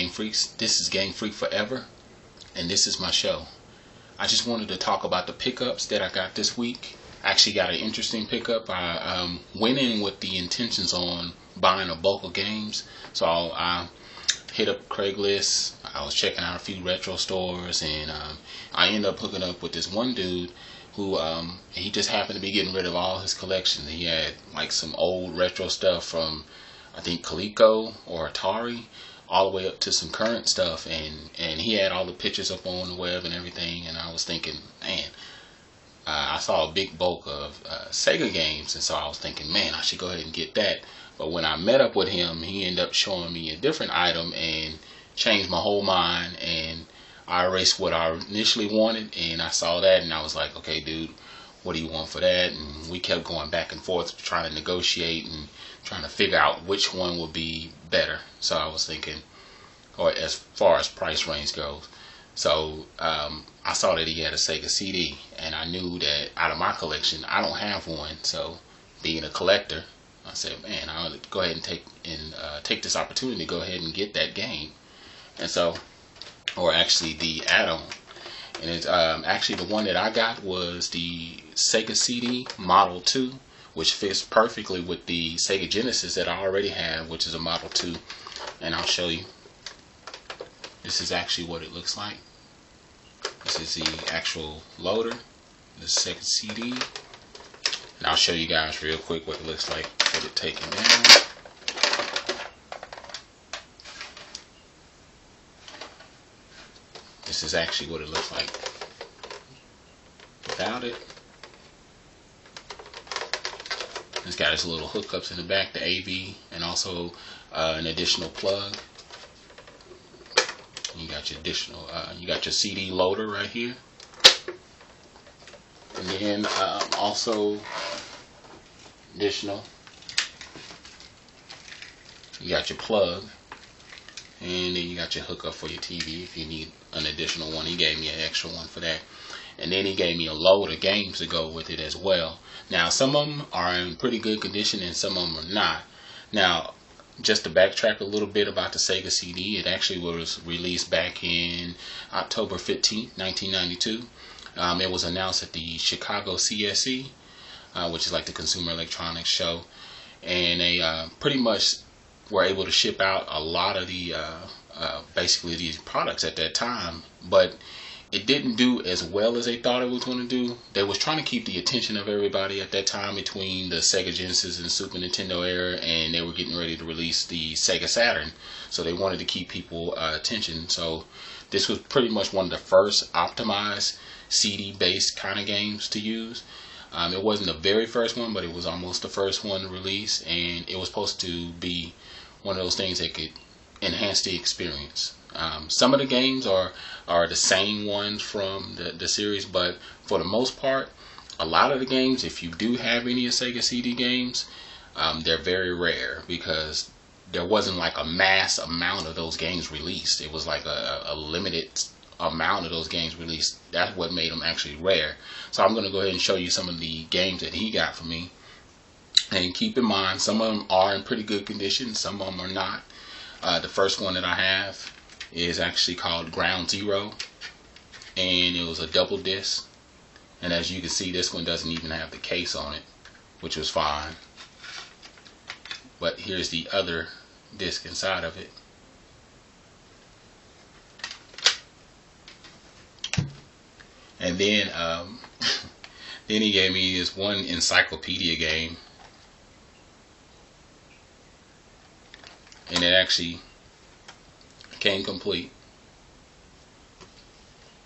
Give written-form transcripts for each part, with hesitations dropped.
Game Freaks. This is Game Freak Forever, and this is my show. I just wanted to talk about the pickups that I got this week. I actually got an interesting pickup. I went in with the intentions on buying a bulk of games, so I hit up Craiglist. I was checking out a few retro stores, and I ended up hooking up with this one dude who he just happened to be getting rid of all his collection. He had like some old retro stuff from, I think, Coleco or Atari, all the way up to some current stuff, and he had all the pictures up on the web and everything. And I was thinking, man, I saw a big bulk of Sega games, and so I was thinking, man, I should go ahead and get that. But when I met up with him, he ended up showing me a different item and changed my whole mind, and I erased what I initially wanted, and I saw that, and I was like, okay, dude, what do you want for that? And we kept going back and forth trying to negotiate and trying to figure out which one would be better. So I was thinking, or as far as price range goes. So I saw that he had a Sega CD, and I knew that out of my collection, I don't have one. So being a collector, I said, man, I'll go ahead and take this opportunity to go ahead and get that game. And so, or actually the add-on. And it's actually the one that I got was the Sega CD Model 2, which fits perfectly with the Sega Genesis that I already have, which is a Model 2. And I'll show you. This is actually what it looks like. This is the actual loader, the Sega CD. And I'll show you guys real quick what it looks like with it taken down. This is actually what it looks like without it. It's got its little hookups in the back, the AV, and also an additional plug. You got your additional, you got your CD loader right here, and then also additional. You got your plug, and then you got your hookup for your TV if you need an additional one. He gave me an extra one for that. And then he gave me a load of games to go with it as well. Now, some of them are in pretty good condition and some of them are not. Now, just to backtrack a little bit about the Sega CD, it actually was released back in October 15th, 1992. It was announced at the Chicago CSE, which is like the Consumer Electronics Show. And they pretty much were able to ship out a lot of the basically these products at that time, but it didn't do as well as they thought it was going to do. They was trying to keep the attention of everybody at that time between the Sega Genesis and Super Nintendo era, and they were getting ready to release the Sega Saturn, so they wanted to keep people attention. So this was pretty much one of the first optimized CD based kind of games to use. It wasn't the very first one, but it was almost the first one to release, and it was supposed to be one of those things that could enhance the experience. Some of the games are the same ones from the series, but for the most part, a lot of the games, if you do have any of Sega CD games, they're very rare because there wasn't like a mass amount of those games released. It was like a limited amount of those games released. That's what made them actually rare. So I'm going to go ahead and show you some of the games that he got for me. And keep in mind, some of them are in pretty good condition, some of them are not. The first one that I have is actually called Ground Zero, and it was a double disc. And as you can see, this one doesn't even have the case on it, which was fine. But here's the other disc inside of it. And then then he gave me this one encyclopedia game, and it actually came complete.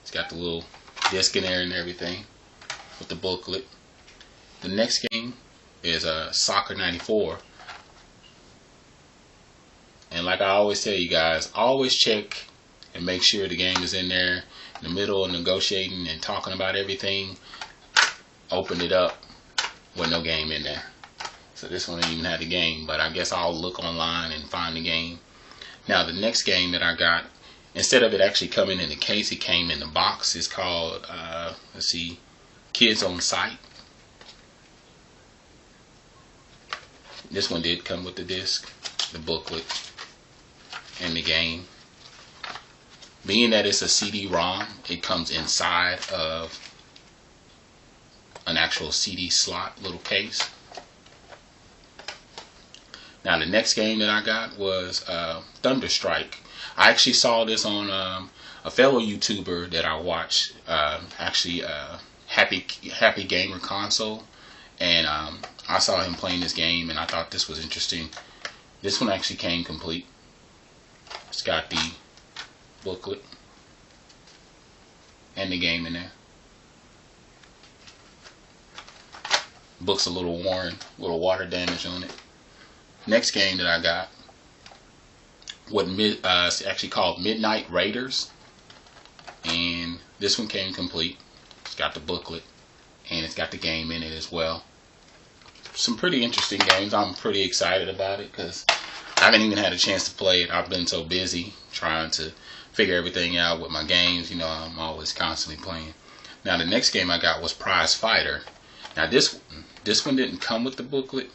It's got the little disc in there and everything with the booklet. The next game is Soccer 94, and like I always tell you guys, always check and make sure the game is in there. In the middle of negotiating and talking about everything, open it up with no game in there. So this one didn't even have the game, but I guess I'll look online and find the game. Now the next game that I got, instead of it actually coming in the case, it came in the box. It's called, let's see, Kids on Sight. This one did come with the disc, the booklet, and the game. Being that it's a CD-ROM, it comes inside of an actual CD slot little case. Now the next game that I got was Thunderstrike. I actually saw this on a fellow YouTuber that I watch, Happy Gamer Console, and I saw him playing this game, and I thought this was interesting. This one actually came complete. It's got the booklet and the game in there. Book's a little worn, little water damage on it. Next game that I got, it's actually called Midnight Raiders, and this one came complete. It's got the booklet and it's got the game in it as well. Some pretty interesting games. I'm pretty excited about it because I haven't even had a chance to play it. I've been so busy trying to figure everything out with my games. You know, I'm always constantly playing. Now the next game I got was Prize Fighter. Now this one didn't come with the booklet,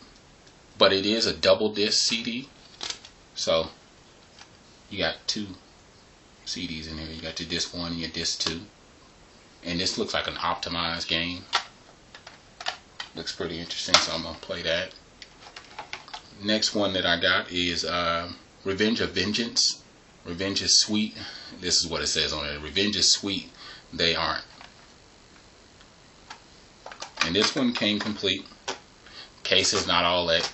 but it is a double disc CD. So you got 2 CDs in here. You got your disc 1 and your disc 2. And this looks like an optimized game. Looks pretty interesting, so I'm gonna play that. Next one that I got is Revenge of Vengeance. Revenge is sweet. This is what it says on it. Revenge is sweet, they aren't. And this one came complete. Case is not all that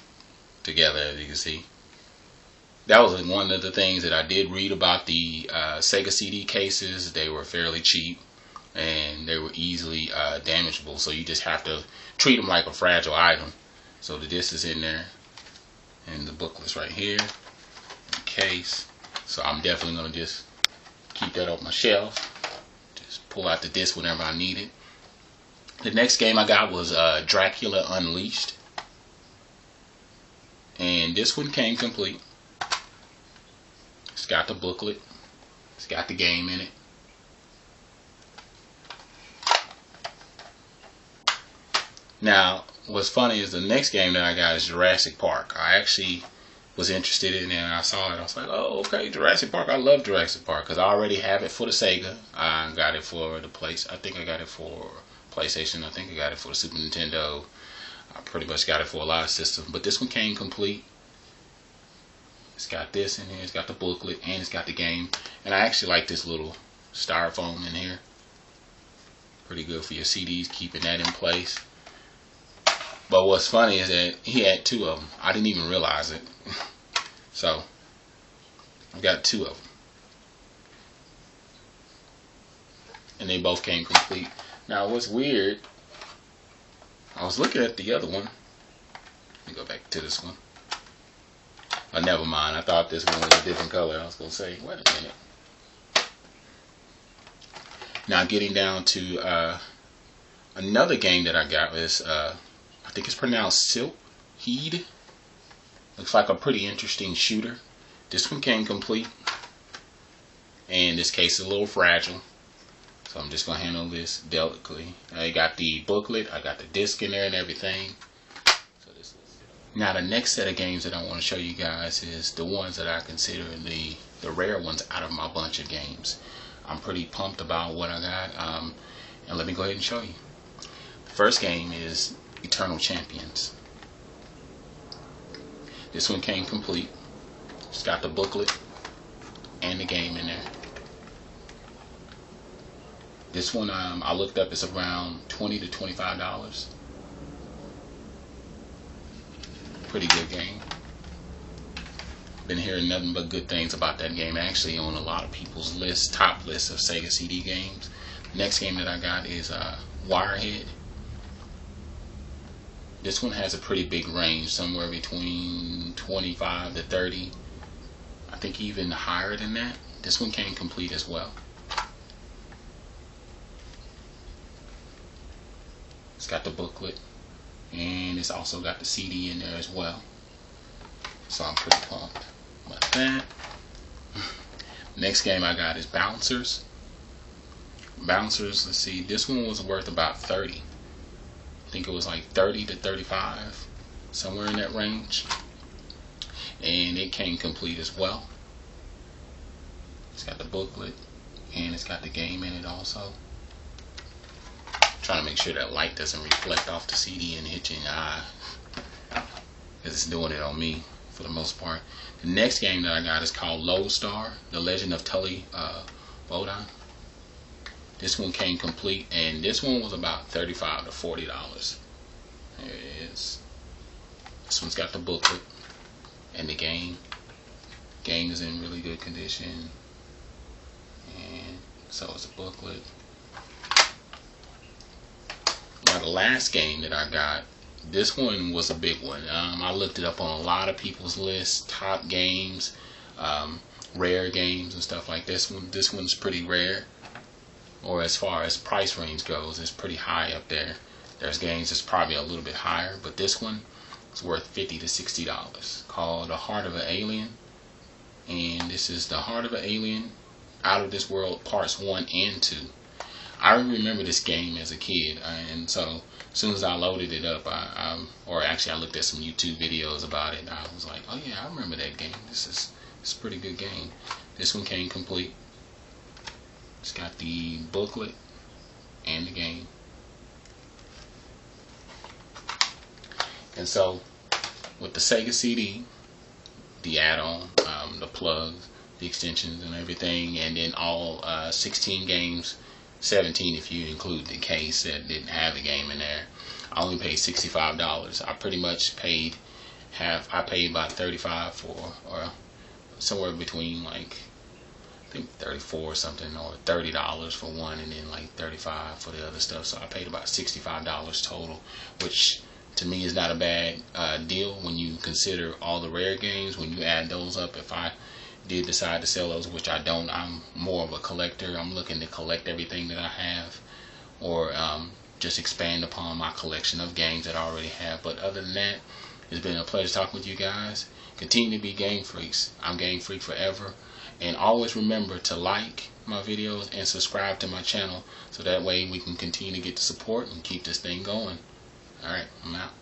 together, as you can see. That was one of the things that I did read about the Sega CD cases. They were fairly cheap and they were easily damageable, so you just have to treat them like a fragile item. So the disc is in there and the booklet's right here, the case. So I'm definitely going to just keep that on my shelf. Just pull out the disc whenever I need it. The next game I got was Dracula Unleashed, and this one came complete. It's got the booklet, it's got the game in it. Now what's funny is the next game that I got is Jurassic Park. I actually was interested in it and I saw it. I was like, oh, okay, Jurassic Park. I love Jurassic Park because I already have it for the Sega. I got it for the I think I got it for PlayStation. I think I got it for the Super Nintendo. I pretty much got it for a lot of systems. But this one came complete. It's got this in here. It's got the booklet and it's got the game. And I actually like this little styrofoam in here. Pretty good for your CDs, keeping that in place. But what's funny is that he had 2 of them. I didn't even realize it. So I got 2 of them, and they both came complete. Now what's weird, I was looking at the other one. Let me go back to this one. Oh, never mind. I thought this one was a different color. I was going to say, wait a minute. Now getting down to another game that I got is I think it's pronounced Silkheed. Looks like a pretty interesting shooter. This one came complete, and this case is a little fragile, so I'm just gonna handle this delicately. I got the booklet, I got the disc in there and everything. So this is... Now the next set of games that I want to show you guys is the ones that I consider the rare ones out of my bunch of games. I'm pretty pumped about what I got, and let me go ahead and show you. The first game is Eternal Champions. This one came complete. It's got the booklet and the game in there. This one I looked up, it's around $20 to $25. Pretty good game. Been hearing nothing but good things about that game. Actually on a lot of people's lists, top lists of Sega CD games. Next game that I got is Wirehead. This one has a pretty big range, somewhere between 25 to 30. I think even higher than that. This one came complete as well. It's got the booklet and it's also got the CD in there as well. So I'm pretty pumped about that. Next game I got is Bouncers. Bouncers, let's see, this one was worth about 30. I think it was like 30 to 35, somewhere in that range, and it came complete as well. It's got the booklet and it's got the game in it also. Trying to make sure that light doesn't reflect off the CD and hit you in the eye, because it's doing it on me for the most part. The next game that I got is called Lodestar: The Legend of Tully Bodon. This one came complete, and this one was about $35 to $40. There it is. This one's got the booklet and the game. Game is in really good condition, and so is the booklet. Now the last game that I got, this one was a big one. I looked it up on a lot of people's lists, top games, rare games and stuff like this one. This one's pretty rare, or as far as price range goes, it's pretty high up there. There's games that's probably a little bit higher, but this one is worth $50 to $60. Called The Heart of an Alien, and this is The Heart of an Alien Out of This World Parts 1 and 2. I remember this game as a kid, and so as soon as I loaded it up, I looked at some YouTube videos about it, and I was like, oh yeah, I remember that game. It's a pretty good game. This one came complete. It's got the booklet and the game. And so with the Sega CD, the add-on, the plugs, the extensions and everything, and then all 16 games, 17 if you include the case that didn't have the game in there, I only paid $65. I pretty much paid half. I paid about $35 for, or somewhere between like, I think 34 or something, or $30 for one, and then like 35 for the other stuff. So I paid about $65 total, which to me is not a bad deal when you consider all the rare games. When you add those up, if I did decide to sell those, which I don't, I'm more of a collector. I'm looking to collect everything that I have, or just expand upon my collection of games that I already have. But other than that, it's been a pleasure talking with you guys. Continue to be game freaks. I'm Game Freak forever. And always remember to like my videos and subscribe to my channel, so that way we can continue to get the support and keep this thing going. Alright, I'm out.